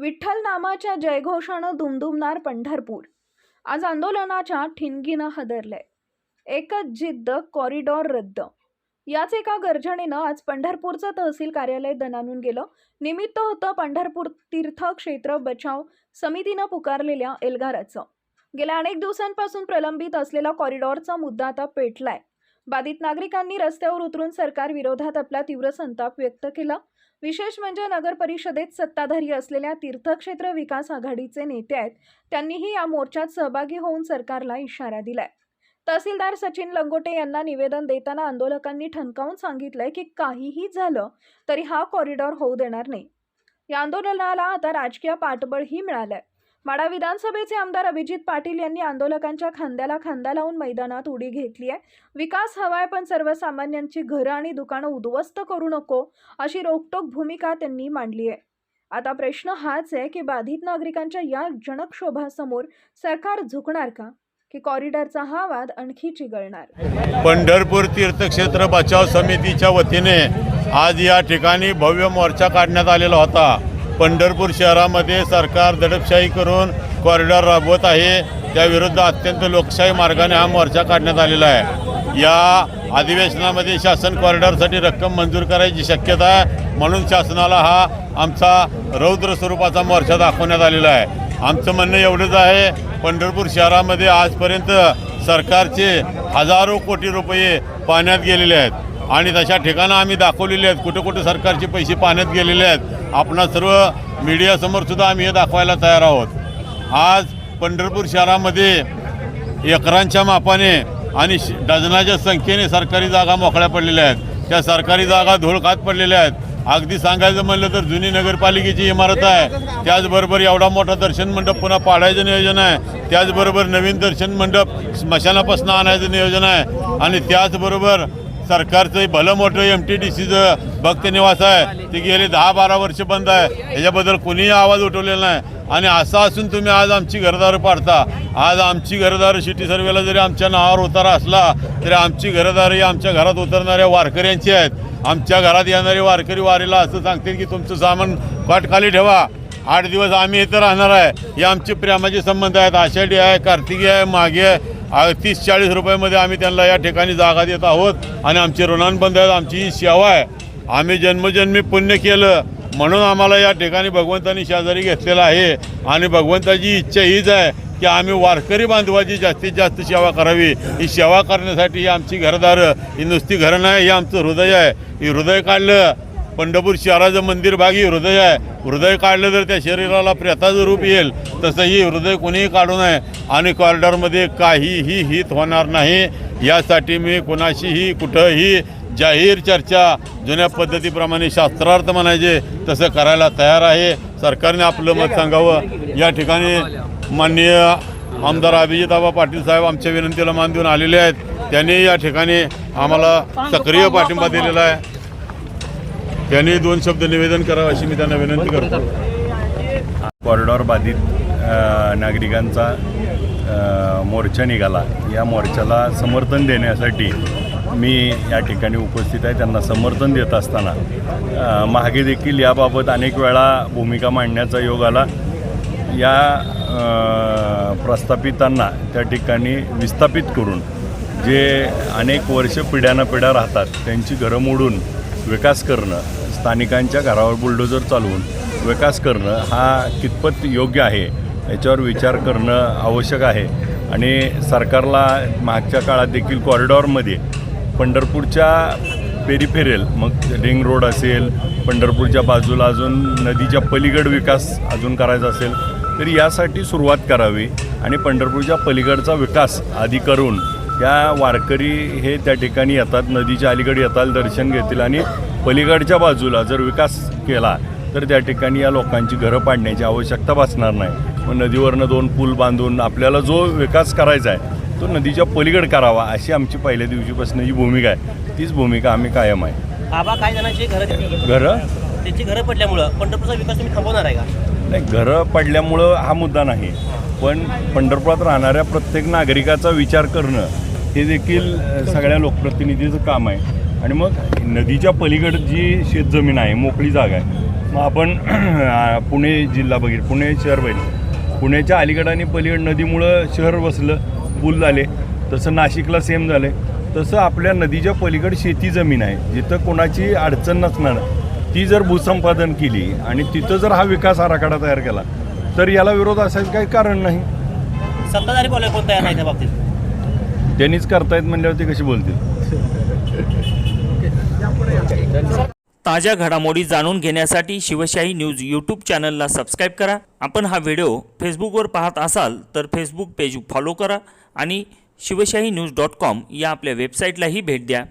विठ्ठल नामाच्या जयघोषानं दुमदुमणार पंढरपूर. आज आंदोलनाच्या ठिणगीनं हादरलंय. एकच जिद्द, कॉरिडॉर रद्द. याच एका गर्जनेनं आज पंढरपूरचं तहसील कार्यालय दणाणून गेलं. निमित्त होतं पंढरपूर तीर्थक्षेत्र बचाव समितीनं पुकारलेल्या एल्गाराचं. गेल्या अनेक दिवसांपासून प्रलंबित असलेला कॉरिडॉरचा मुद्दा आता पेटलाय. बाधित नागरिकांनी रस्त्यावर उतरून सरकार विरोधात आपला तीव्र संताप व्यक्त केला. विशेष म्हणजे नगर परिषदेत सत्ताधारी असलेल्या तीर्थक्षेत्र विकास आघाडीचे नेते आहेत, त्यांनीही या मोर्चात सहभागी होऊन सरकारला इशारा दिलाय. तहसीलदार सचिन लंगोटे यांना निवेदन देताना आंदोलकांनी ठणकावून सांगितलंय की काहीही झालं तरी हा कॉरिडॉर होऊ देणार नाही. या आंदोलनाला आता राजकीय पाठबळही मिळालंय. माढा विधानसभेचे आमदार अभिजित पाटील यांनी आंदोलकांच्या खांद्याला खांदा लावून मैदानात उडी घेतली आहे. विकास हवाय पण सर्वसामान्यांची घरं आणि दुकानं उद्ध्वस्त करू नको अशी रोखठोक भूमिका त्यांनी मांडली आहे. आता प्रश्न हाच आहे की बाधित नागरिकांच्या या जनक्षोभासमोर सरकार झुकणार का, की कॉरिडॉरचा हा वाद आणखी चिघळणार? पंढरपूर तीर्थक्षेत्र बचाव समितीच्या वतीने आज या ठिकाणी भव्य मोर्चा काढण्यात आलेला होता. पंढरपूर शहरामध्ये सरकार दडपशाही करून कॉरिडॉर राबवत आहे, त्याविरुद्ध अत्यंत लोकशाही मार्गाने हा मोर्चा काढण्यात आलेला आहे. या अधिवेशनामध्ये शासन कॉरिडॉरसाठी रक्कम मंजूर करायची शक्यता आहे, म्हणून शासनाला हा आमचा रौद्र स्वरूपाचा मोर्चा दाखवण्यात आलेला आहे. आमचं म्हणणं एवढंच आहे, पंढरपूर शहरामध्ये आजपर्यंत सरकारचे हजारो कोटी रुपये पाण्यात गेलेले आहेत आणि तशा ठिकाणं आम्ही दाखवलेली आहेत, कुठे कुठे सरकारचे पैसे पाण्यात गेलेले आहेत. आपणा सर्व मीडियासमोर सुद्धा आम्ही हे दाखवायला तयार आहोत. आज पंढरपूर शहरामध्ये एकरांच्या मापाने आणि डझनाच्या संख्येने सरकारी जागा मोकळ्या पडलेल्या आहेत. त्या सरकारी जागा धूळ खात पडलेल्या आहेत. अगदी सांगायचं म्हणलं तर जुनी नगरपालिकेची इमारत आहे, त्याचबरोबर एवढा मोठा दर्शन मंडप पुन्हा पाडायचं नियोजन आहे, त्याचबरोबर नवीन दर्शन मंडप स्मशानापासून आणायचं नियोजन आहे आणि त्याचबरोबर सरकारचं भलं मोठं MTDCचं भक्त निवास आहे, ते गेले 10-12 वर्ष बंद आहे. याच्याबद्दल कुणीही आवाज उठवलेला नाही आणि असं असून तुम्ही आज आमची घरदारं पाडता. आज आमची घरदारं सिटी सर्वेला जरी आमच्या नावावर उतारा असला तरी आमची घरदारं ही आमच्या घरात उतरणाऱ्या वारकऱ्यांची आहेत. आमच्या घरात येणारे वारकरी वारीला असं सांगतील की तुमचं सामान पाठ खाली ठेवा, 8 दिवस आम्ही इथं राहणार आहे. हे आमचे प्रेमाचे संबंध आहेत. आषाढी आहे, कार्तिकी आहे, मागे आहे. 30-40 रुपयामध्ये आम्ही त्यांना या ठिकाणी जागा देत आहोत आणि आमचे ऋणानुबंध आहेत. आमची ही सेवा आहे. आम्ही जन्मजन्मी पुण्य केलं म्हणून आम्हाला या ठिकाणी भगवंतांनी शेजारी घेतलेला आहे आणि भगवंताची इच्छा हीच आहे की आम्ही वारकरी बांधवाची जास्तीत जास्त सेवा करावी. ही सेवा करण्यासाठी ही आमची घरदारं, ही नुसती घरं नाही, हे आमचं हृदय आहे. हे हृदय काढलं, पंढरपूर शहराचं मंदिर भाग ही हृदय आहे. हृदय काढलं तर त्या शरीराला प्रेताचं रूप येईल, तसंही हृदय कोणीही काढू नये आणि कॉरिडॉरमध्ये काहीही हित होणार नाही. यासाठी मी कुणाशीही कुठंही जाहीर चर्चा जुन्या पद्धतीप्रमाणे शास्त्रार्थ म्हणायचे तसं करायला तयार आहे. सरकारने आपलं मत सांगावं. या ठिकाणी माननीय आमदार अभिजित आबा पाटील साहेब आमच्या विनंतीला मान देऊन आलेले आहेत. त्यांनी या ठिकाणी आम्हाला सक्रिय पाठिंबा दिलेला आहे. त्यांनी 2 शब्द निवेदन करावं अशी मी त्यांना विनंती करतो. कॉरिडॉर बाधित नागरिकांचा मोर्चा निघाला. या मोर्चाला समर्थन देण्यासाठी मी या ठिकाणी उपस्थित आहे. त्यांना समर्थन देत असताना मागे देखील याबाबत अनेक वेळा भूमिका मांडण्याचा योग आला. या प्रस्थापितांना त्या ठिकाणी विस्थापित करून जे अनेक वर्ष पिढ्यानपिढ्या राहतात त्यांची घरं मोडून विकास करणं, स्थानिकांच्या घरावर बुलडोजर चालवून विकास करणं हा कितपत योग्य आहे याच्यावर विचार करणं आवश्यक आहे. आणि सरकारला मागच्या काळात देखील कॉरिडॉरमध्ये पंढरपूरच्या पेरिफेरल, मग रिंग रोड असेल, पंढरपूरच्या बाजूला अजून नदीच्या पलीकड विकास अजून करायचा असेल तरी यासाठी सुरुवात करावी आणि पंढरपूरच्या पलीकडचा विकास आधी करून त्या वारकरी हे त्या ठिकाणी येतात, नदीच्या अलीकडे येतात, दर्शन घेतील आणि पलीकडच्या बाजूला जर विकास केला तर त्या ठिकाणी या लोकांची घरं पाडण्याची आवश्यकता भासणार नाही. मग नदीवरनं 2 पूल बांधून आपल्याला जो विकास करायचा आहे तो नदीच्या पलीकडे करावा अशी आमची पहिल्या दिवशीपासून ही भूमिका आहे. तीच भूमिका आम्ही कायम आहे. आबा काही जणांची घरं त्यांची घरं पडल्यामुळं पंढरपूरचा विकास तुम्ही थांबवणार आहे का? नाही, घरं पडल्यामुळं हा मुद्दा नाही, पण पंढरपुरात राहणाऱ्या प्रत्येक नागरिकाचा विचार करणं हे देखील सगळ्या लोकप्रतिनिधीचं काम आहे. आणि मग नदीच्या पलीकडे जी शेतजमीन आहे, मोकळी जागा आहे, मग आपण पुणे जिल्हा बघितलं, पुणे शहर बघितलं. पुण्याच्या अलीकडं आणि पलीकड नदीमुळं शहर वसलं, पूल झाले. तसं नाशिकला सेम झालं आहे. तसं आपल्या नदीच्या पलीकडे शेती जमीन आहे, जिथं कोणाची अडचण नसणार, ती जर भूसंपादन केली आणि तिथं जर हा विकास आराखडा तयार केला तर याला विरोध असायचं काही कारण नाही. सत्ताधारी बोलायला कोण तयार नाही त्या बाबतीत. त्यांनीच करतायत म्हणल्यावर ते कशी बोलतील. ताज्या घडामोडी जाणून घेण्यासाठी शिवशाही न्यूज यूट्यूब चॅनलला सबस्क्राईब करा. आपण हा व्हिडिओ फेसबुकवर पाहत असाल तर फेसबुक पेज फॉलो करा आणि शिवशाही न्यूज.com या आपल्या वेबसाईटलाही भेट द्या.